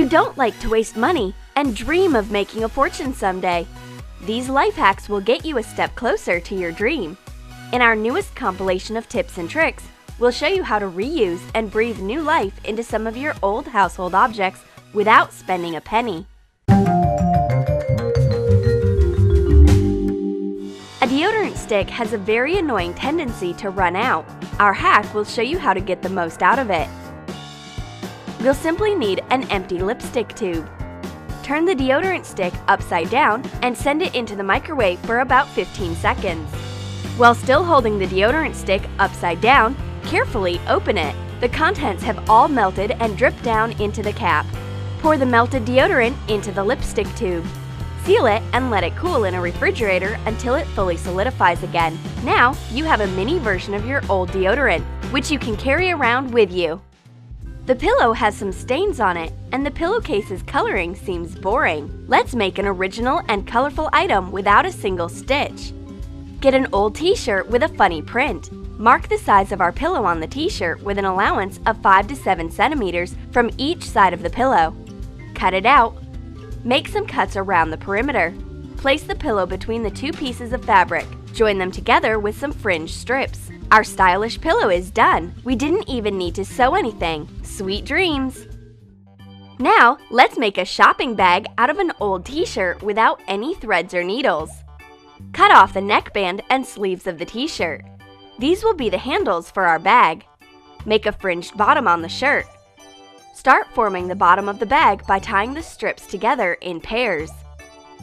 don't like to waste money and dream of making a fortune someday? These life hacks will get you a step closer to your dream. In our newest compilation of tips and tricks, we'll show you how to reuse and breathe new life into some of your old household objects without spending a penny. A deodorant stick has a very annoying tendency to run out. Our hack will show you how to get the most out of it. We'll simply need an empty lipstick tube. Turn the deodorant stick upside down and send it into the microwave for about 15 seconds. While still holding the deodorant stick upside down, carefully open it. The contents have all melted and dripped down into the cap. Pour the melted deodorant into the lipstick tube. Seal it and let it cool in a refrigerator until it fully solidifies again. Now, you have a mini version of your old deodorant, which you can carry around with you. The pillow has some stains on it, and the pillowcase's coloring seems boring. Let's make an original and colorful item without a single stitch. Get an old t-shirt with a funny print. Mark the size of our pillow on the t-shirt with an allowance of 5 to 7 centimeters from each side of the pillow. Cut it out. Make some cuts around the perimeter. Place the pillow between the two pieces of fabric. Join them together with some fringe strips. Our stylish pillow is done. We didn't even need to sew anything. Sweet dreams! Now, let's make a shopping bag out of an old t-shirt without any threads or needles. Cut off the neckband and sleeves of the t-shirt. These will be the handles for our bag. Make a fringed bottom on the shirt. Start forming the bottom of the bag by tying the strips together in pairs.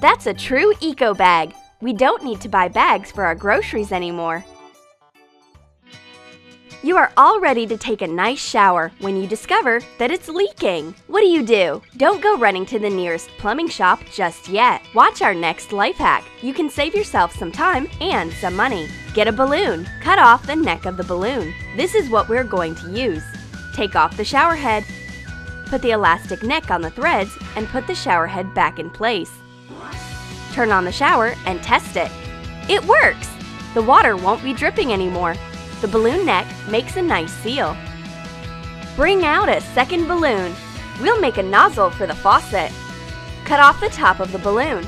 That's a true eco bag! We don't need to buy bags for our groceries anymore. You are all ready to take a nice shower when you discover that it's leaking. What do? Don't go running to the nearest plumbing shop just yet. Watch our next life hack. You can save yourself some time and some money. Get a balloon. Cut off the neck of the balloon. This is what we're going to use. Take off the shower head. Put the elastic neck on the threads and put the shower head back in place. Turn on the shower and test it. It works! The water won't be dripping anymore. The balloon neck makes a nice seal. Bring out a second balloon. We'll make a nozzle for the faucet. Cut off the top of the balloon.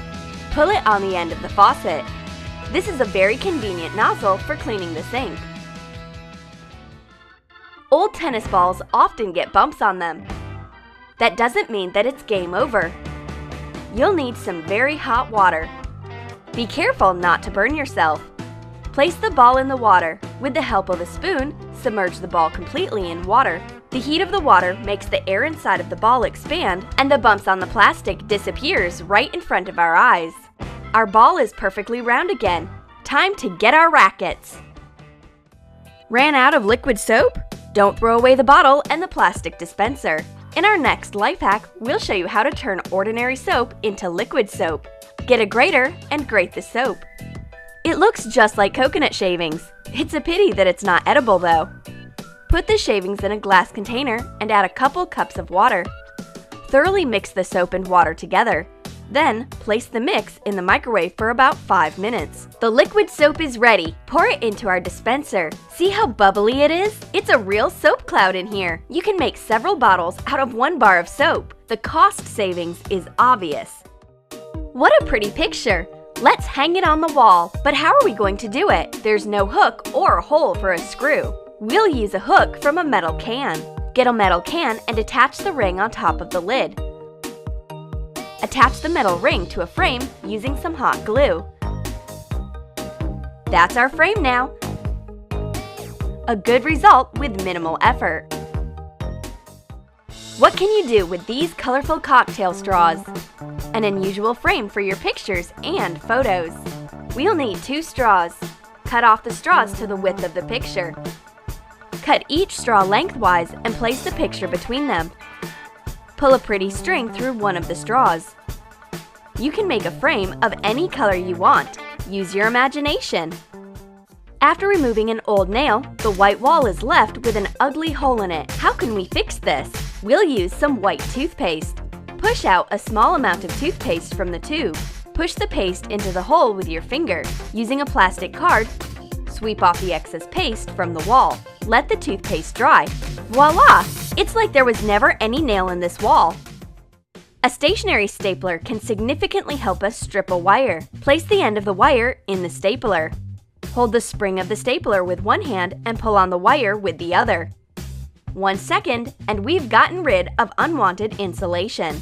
Pull it on the end of the faucet. This is a very convenient nozzle for cleaning the sink. Old tennis balls often get bumps on them. That doesn't mean that it's game over. You'll need some very hot water. Be careful not to burn yourself. Place the ball in the water. With the help of a spoon, submerge the ball completely in water. The heat of the water makes the air inside of the ball expand, and the bumps on the plastic disappears right in front of our eyes. Our ball is perfectly round again. Time to get our rackets. Ran out of liquid soap? Don't throw away the bottle and the plastic dispenser. In our next life hack, we'll show you how to turn ordinary soap into liquid soap. Get a grater and grate the soap. It looks just like coconut shavings. It's a pity that it's not edible though. Put the shavings in a glass container and add a couple cups of water. Thoroughly mix the soap and water together. Then, place the mix in the microwave for about 5 minutes. The liquid soap is ready. Pour it into our dispenser. See how bubbly it is? It's a real soap cloud in here. You can make several bottles out of 1 bar of soap. The cost savings is obvious. What a pretty picture! Let's hang it on the wall. But how are we going to do it? There's no hook or hole for a screw. We'll use a hook from a metal can. Get a metal can and attach the ring on top of the lid. Attach the metal ring to a frame using some hot glue. That's our frame now. A good result with minimal effort. What can you do with these colorful cocktail straws? An unusual frame for your pictures and photos. We'll need 2 straws. Cut off the straws to the width of the picture. Cut each straw lengthwise and place the picture between them. Pull a pretty string through one of the straws. You can make a frame of any color you want. Use your imagination. After removing an old nail, the white wall is left with an ugly hole in it. How can we fix this? We'll use some white toothpaste. Push out a small amount of toothpaste from the tube. Push the paste into the hole with your finger. Using a plastic card, sweep off the excess paste from the wall. Let the toothpaste dry. Voila! It's like there was never any nail in this wall. A stationary stapler can significantly help us strip a wire. Place the end of the wire in the stapler. Hold the spring of the stapler with one hand and pull on the wire with the other. 1 second, and we've gotten rid of unwanted insulation.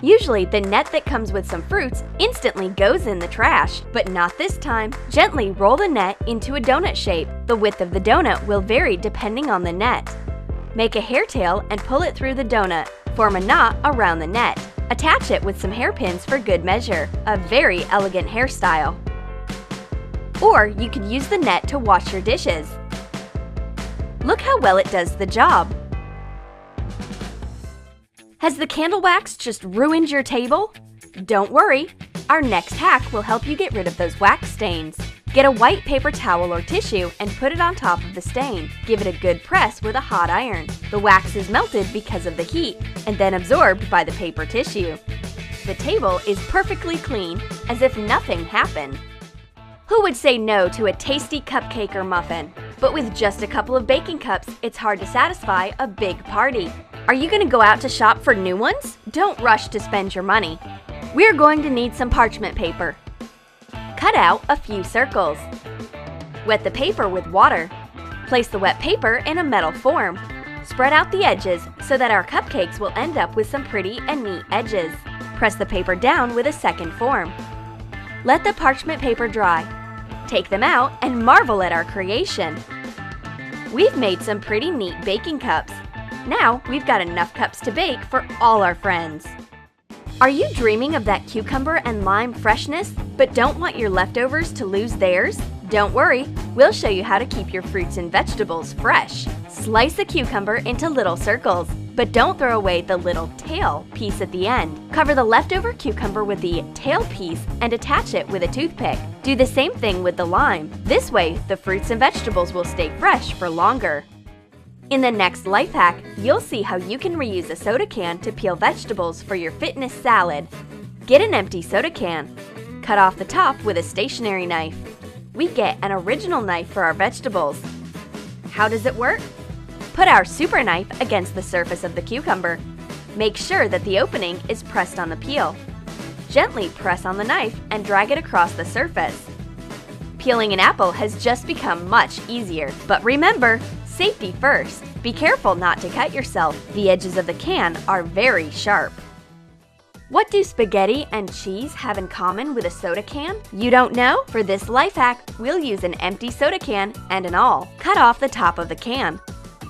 Usually, the net that comes with some fruits instantly goes in the trash, but not this time. Gently roll the net into a donut shape. The width of the donut will vary depending on the net. Make a hair tail and pull it through the donut. Form a knot around the net. Attach it with some hairpins for good measure. A very elegant hairstyle. Or you could use the net to wash your dishes. Look how well it does the job. Has the candle wax just ruined your table? Don't worry, our next hack will help you get rid of those wax stains. Get a white paper towel or tissue and put it on top of the stain. Give it a good press with a hot iron. The wax is melted because of the heat and then absorbed by the paper tissue. The table is perfectly clean, as if nothing happened. Who would say no to a tasty cupcake or muffin? But with just a couple of baking cups, it's hard to satisfy a big party. Are you going to go out to shop for new ones? Don't rush to spend your money. We're going to need some parchment paper. Cut out a few circles. Wet the paper with water. Place the wet paper in a metal form. Spread out the edges so that our cupcakes will end up with some pretty and neat edges. Press the paper down with a second form. Let the parchment paper dry. Take them out and marvel at our creation. We've made some pretty neat baking cups. Now we've got enough cups to bake for all our friends. Are you dreaming of that cucumber and lime freshness, but don't want your leftovers to lose theirs? Don't worry, we'll show you how to keep your fruits and vegetables fresh. Slice the cucumber into little circles, but don't throw away the little tail piece at the end. Cover the leftover cucumber with the tail piece and attach it with a toothpick. Do the same thing with the lime. This way, the fruits and vegetables will stay fresh for longer. In the next life hack, you'll see how you can reuse a soda can to peel vegetables for your fitness salad. Get an empty soda can. Cut off the top with a stationary knife. We get an original knife for our vegetables. How does it work? Put our super knife against the surface of the cucumber. Make sure that the opening is pressed on the peel. Gently press on the knife and drag it across the surface. Peeling an apple has just become much easier, but remember, safety first. Be careful not to cut yourself. The edges of the can are very sharp. What do spaghetti and cheese have in common with a soda can? You don't know? For this life hack, we'll use an empty soda can and an awl. Cut off the top of the can.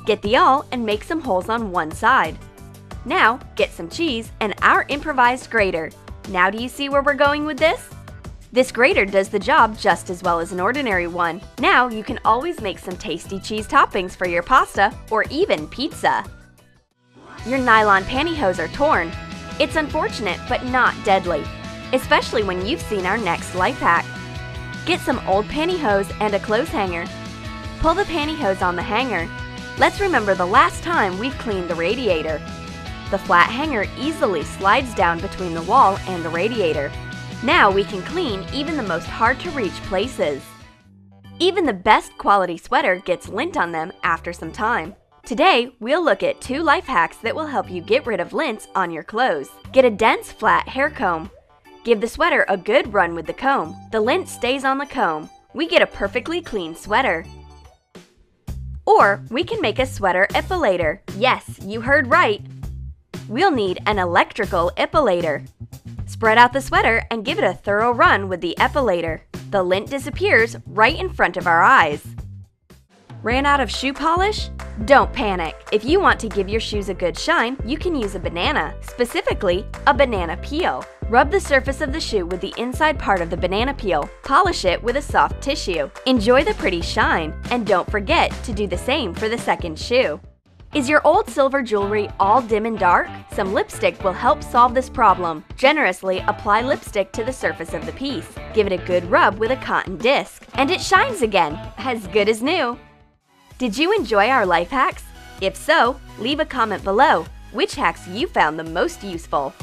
Get the awl and make some holes on one side. Now, get some cheese and our improvised grater. Now do you see where we're going with this? This grater does the job just as well as an ordinary one. Now you can always make some tasty cheese toppings for your pasta or even pizza. Your nylon pantyhose are torn. It's unfortunate but not deadly, especially when you've seen our next life hack. Get some old pantyhose and a clothes hanger. Pull the pantyhose on the hanger. Let's remember the last time we've cleaned the radiator. The flat hanger easily slides down between the wall and the radiator. Now we can clean even the most hard-to-reach places. Even the best quality sweater gets lint on them after some time. Today, we'll look at 2 life hacks that will help you get rid of lint on your clothes. Get a dense, flat hair comb. Give the sweater a good run with the comb. The lint stays on the comb. We get a perfectly clean sweater. Or we can make a sweater epilator. Yes, you heard right. We'll need an electrical epilator. Spread out the sweater and give it a thorough run with the epilator. The lint disappears right in front of our eyes. Ran out of shoe polish? Don't panic. If you want to give your shoes a good shine, you can use a banana, specifically a banana peel. Rub the surface of the shoe with the inside part of the banana peel. Polish it with a soft tissue. Enjoy the pretty shine, and don't forget to do the same for the second shoe. Is your old silver jewelry all dim and dark? Some lipstick will help solve this problem. Generously apply lipstick to the surface of the piece. Give it a good rub with a cotton disc, and it shines again, as good as new. Did you enjoy our life hacks? If so, leave a comment below which hacks you found the most useful.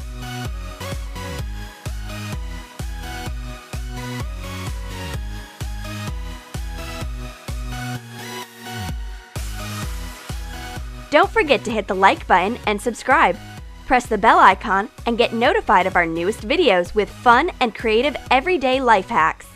Don't forget to hit the like button and subscribe. Press the bell icon and get notified of our newest videos with fun and creative everyday life hacks.